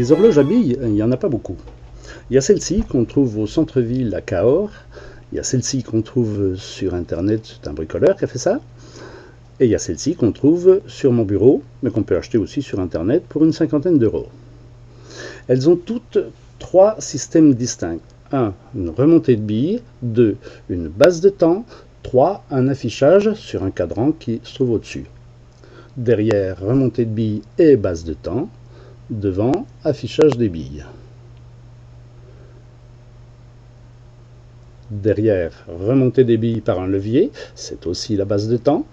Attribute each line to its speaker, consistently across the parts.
Speaker 1: Des horloges à billes, il n'y en a pas beaucoup. Il y a celle-ci qu'on trouve au centre-ville à Cahors. Il y a celle-ci qu'on trouve sur internet, c'est un bricoleur qui a fait ça. Et il y a celle-ci qu'on trouve sur mon bureau, mais qu'on peut acheter aussi sur internet pour une cinquantaine d'euros. Elles ont toutes 3 systèmes distincts. 1. Une remontée de billes. 2. Une base de temps. 3. Un affichage sur un cadran qui se trouve au-dessus. Derrière, remontée de billes et base de temps. Devant, affichage des billes. Derrière, remontée des billes par un levier, c'est aussi la base de temps.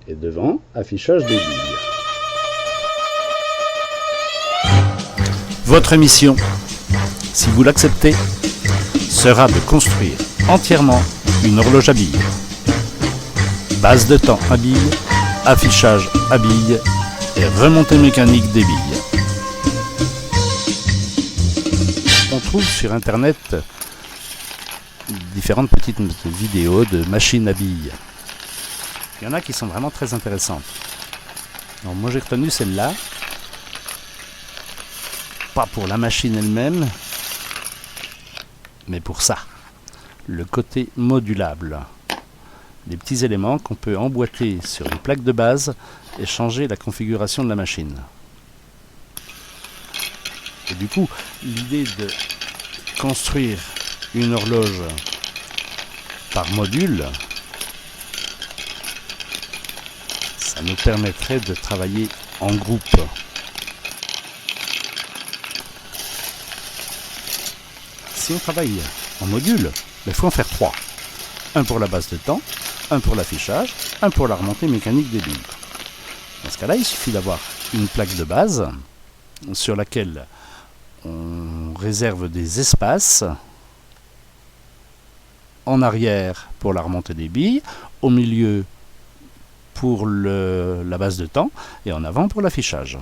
Speaker 1: Et devant, affichage des billes.
Speaker 2: Votre mission, si vous l'acceptez, sera de construire entièrement une horloge à billes. Base de temps à billes, affichage à billes et remontée mécanique des billes. On trouve sur internet différentes petites vidéos de machines à billes. Il y en a qui sont vraiment très intéressantes. Alors moi j'ai retenu celle-là, pas pour la machine elle-même, mais pour ça, le côté modulable. Des petits éléments qu'on peut emboîter sur une plaque de base et changer la configuration de la machine. Et du coup, l'idée de construire une horloge par module, ça nous permettrait de travailler en groupe. Si on travaille en module, il faut en faire 3. Un pour la base de temps, un pour l'affichage, un pour la remontée mécanique des billes. Dans ce cas-là, il suffit d'avoir une plaque de base sur laquelle on réserve des espaces en arrière pour la remontée des billes, au milieu pour la base de temps et en avant pour l'affichage.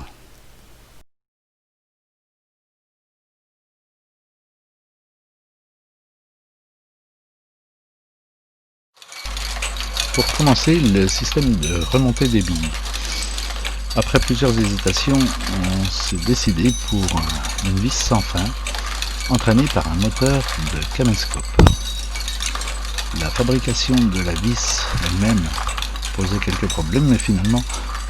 Speaker 3: Pour commencer, le système de remontée des billes. Après plusieurs hésitations, on s'est décidé pour une vis sans fin, entraînée par un moteur de caméscope. La fabrication de la vis elle-même posait quelques problèmes, mais finalement,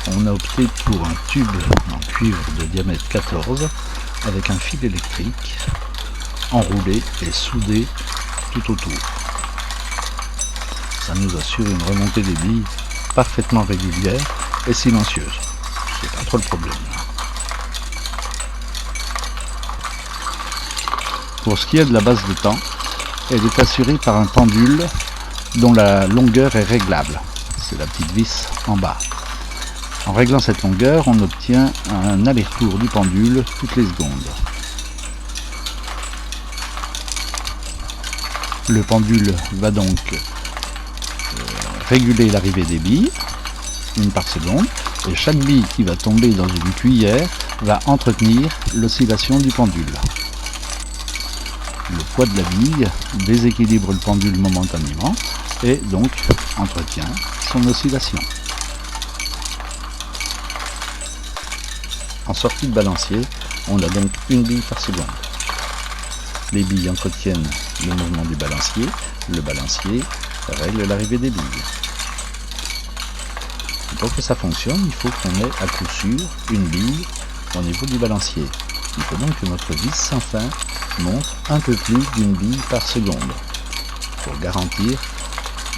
Speaker 3: on a opté pour un tube en cuivre de diamètre 14 avec un fil électrique enroulé et soudé tout autour. Ça nous assure une remontée des billes parfaitement régulière et silencieuse. C'est pas trop le problème. Pour ce qui est de la base de temps, elle est assurée par un pendule dont la longueur est réglable. C'est la petite vis en bas. En réglant cette longueur, on obtient un aller-retour du pendule toutes les secondes. Le pendule va donc réguler l'arrivée des billes, une par seconde, et chaque bille qui va tomber dans une cuillère va entretenir l'oscillation du pendule. Le poids de la bille déséquilibre le pendule momentanément et donc entretient son oscillation. En sortie de balancier, on a donc une bille par seconde. Les billes entretiennent le mouvement du balancier, le balancier règle l'arrivée des billes. Pour que ça fonctionne, il faut qu'on ait à coup sûr une bille au niveau du balancier. Il faut donc que notre vis sans fin montre un peu plus d'une bille par seconde pour garantir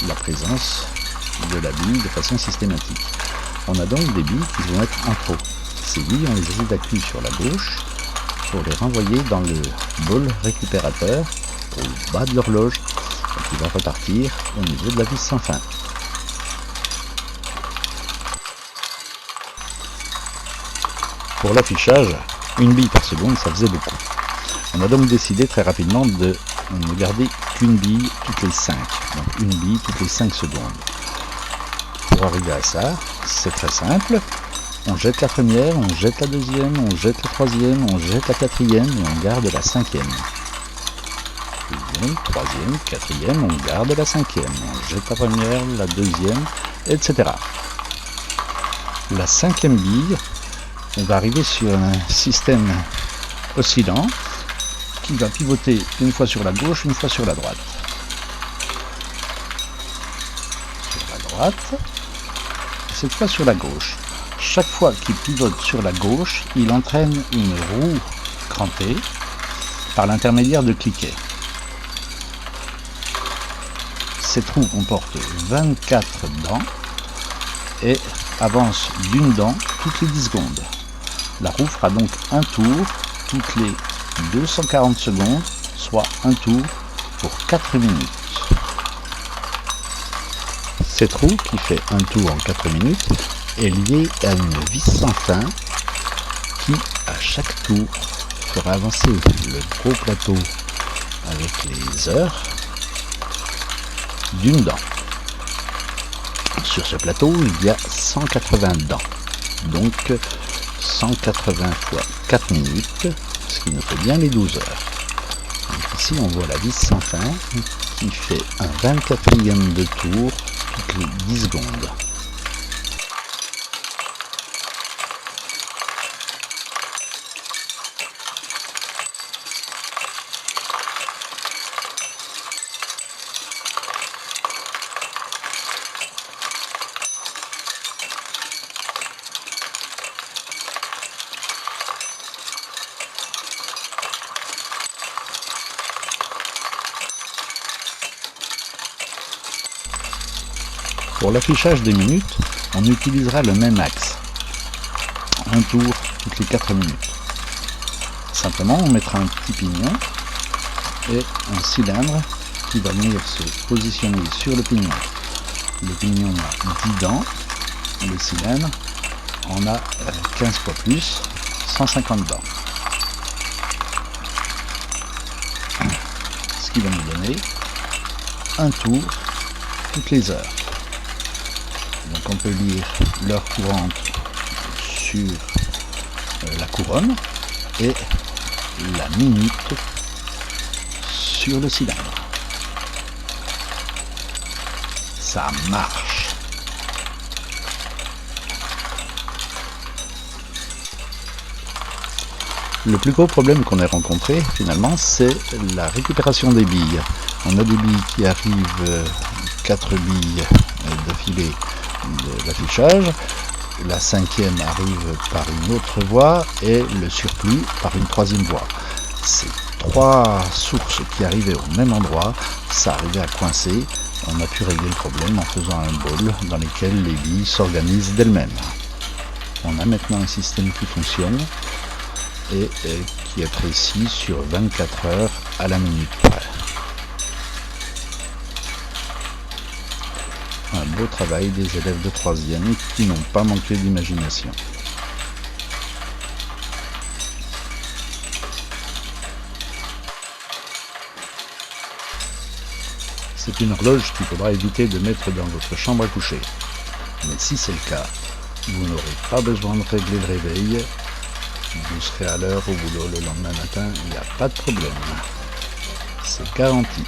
Speaker 3: la présence de la bille de façon systématique. On a donc des billes qui vont être en trop. Ces billes, on les évacue sur la gauche pour les renvoyer dans le bol récupérateur au bas de l'horloge qui va repartir au niveau de la vis sans fin. Pour l'affichage, une bille par seconde, ça faisait beaucoup. On a donc décidé très rapidement de ne garder qu'une bille toutes les 5. Donc une bille toutes les 5 secondes. Pour arriver à ça, c'est très simple. On jette la première, on jette la deuxième, on jette la troisième, on jette la quatrième et on garde la cinquième. Deuxième, troisième, quatrième, on garde la cinquième. On jette la première, la deuxième, etc. La cinquième bille, on va arriver sur un système oscillant qui va pivoter une fois sur la gauche, une fois sur la droite. Sur la droite, cette fois sur la gauche. Chaque fois qu'il pivote sur la gauche, il entraîne une roue crantée par l'intermédiaire de cliquets. Cette roue comporte 24 dents et avance d'une dent toutes les 10 secondes. La roue fera donc un tour toutes les 240 secondes, soit un tour pour 4 minutes. Cette roue, qui fait un tour en 4 minutes, est liée à une vis sans fin qui, à chaque tour, fera avancer le gros plateau avec les heures d'une dent. Sur ce plateau, il y a 180 dents, donc 180 fois 4 minutes, ce qui nous fait bien les 12 heures. Donc ici, on voit la vis sans fin qui fait un 24e de tour toutes les 10 secondes. Pour l'affichage des minutes, on utilisera le même axe. Un tour toutes les 4 minutes. Simplement, on mettra un petit pignon et un cylindre qui va venir se positionner sur le pignon. Le pignon a 10 dents, le cylindre en a 15 fois plus, 150 dents. Ce qui va nous donner un tour toutes les heures. Donc on peut lire l'heure courante sur la couronne et la minute sur le cylindre. Ça marche. Le plus gros problème qu'on ait rencontré finalement, c'est la récupération des billes. On a des billes qui arrivent, 4 billes d'affilée de l'affichage, la 5e arrive par une autre voie et le surplus par une 3e voie. Ces 3 sources qui arrivaient au même endroit, ça arrivait à coincer. On a pu régler le problème en faisant un bol dans lequel les billes s'organisent d'elles-mêmes. On a maintenant un système qui fonctionne et qui est précis sur 24 heures à la minute près. Un beau travail des élèves de 3e qui n'ont pas manqué d'imagination. C'est une horloge qu'il faudra éviter de mettre dans votre chambre à coucher. Mais si c'est le cas, vous n'aurez pas besoin de régler le réveil. Vous serez à l'heure au boulot le lendemain matin, il n'y a pas de problème. C'est garanti.